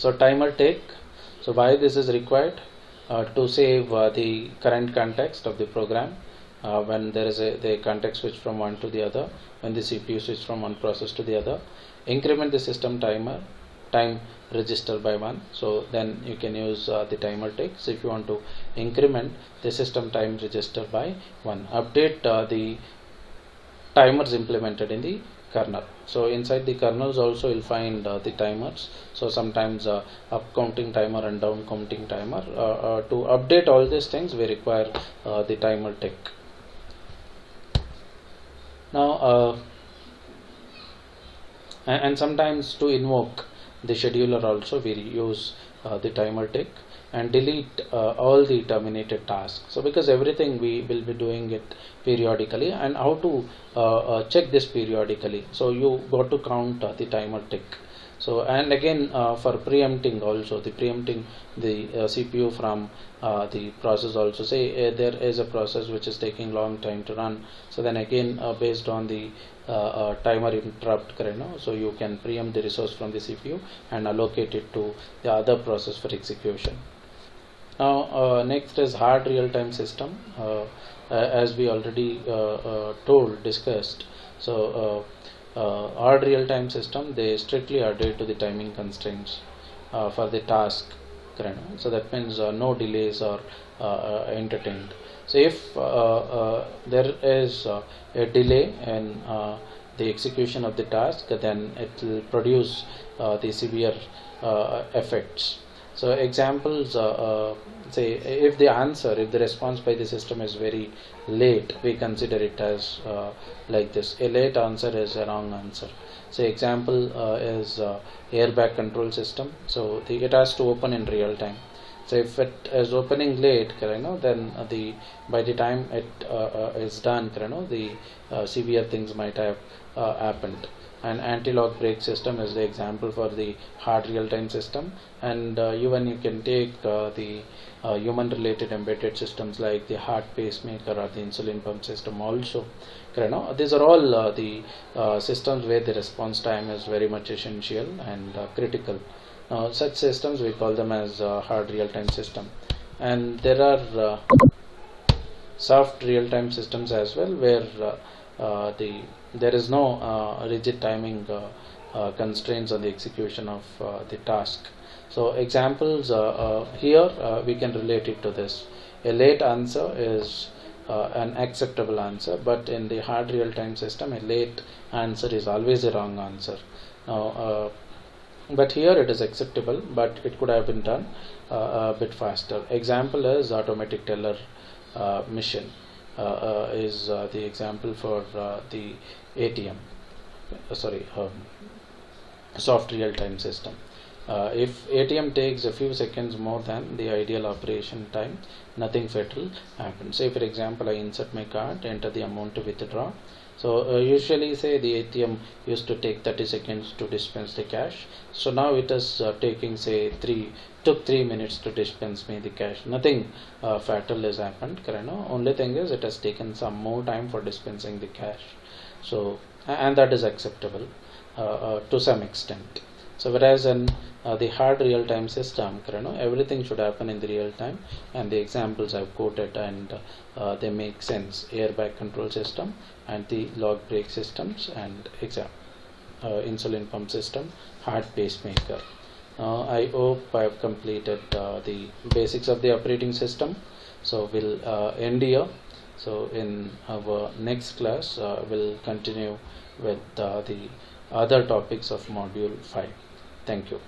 So timer take, so why this is required? To save the current context of the program when there is the context switch from one to the other, when the CPU switch from one process to the other. Increment the system timer time register by 1, so then you can use the timer take. So if you want to increment the system time register by 1, update the timers implemented in the kernel. So inside the kernels also you'll find the timers. So sometimes up counting timer and down counting timer. To update all these things we require the timer take. Now and sometimes to invoke the scheduler also we use the timer take, and delete all the terminated tasks. So because everything we will be doing it periodically, and how to check this periodically, so you got to count the timer tick. So and again for preempting also, the preempting the CPU from the process also, say there is a process which is taking long time to run, so then again based on the timer interrupt, so you can preempt the resource from the CPU and allocate it to the other process for execution. Now next is hard real-time system. As we already discussed, so hard real-time system, they strictly adhere to the timing constraints for the task, so that means no delays are entertained. So if there is a delay in the execution of the task, then it will produce the severe effects. So examples, say if the response by the system is very late, we consider it as like this: a late answer is a wrong answer. So example is airbag control system. So it has to open in real time. So if it is opening late, then by the time it is done, the severe things might have happened. And anti-lock brake system is the example for the hard real-time system. And even you can take the human-related embedded systems like the heart pacemaker or the insulin pump system also. These are all the systems where the response time is very much essential and critical. Such systems we call them as hard real-time system. And there are soft real-time systems as well, where there is no rigid timing constraints on the execution of the task. So examples here we can relate it to this: a late answer is an acceptable answer, but in the hard real-time system a late answer is always a wrong answer. Now but here it is acceptable, but it could have been done a bit faster. Example is automatic teller machine is the example for the ATM, soft real-time system. If ATM takes a few seconds more than the ideal operation time, nothing fatal happens. Say for example I insert my card, enter the amount to withdraw. So usually say the ATM used to take 30 seconds to dispense the cash. So now it is taking took 3 minutes to dispense me the cash. Nothing fatal has happened. Only thing is it has taken some more time for dispensing the cash. So and that is acceptable to some extent. So whereas in the hard real-time system, everything should happen in the real time, and the examples I've quoted and they make sense: airbag control system, anti-lock brake systems, and insulin pump system, heart pacemaker. I hope I have completed the basics of the operating system. So we'll end here. So in our next class we'll continue with the other topics of module 5. Thank you.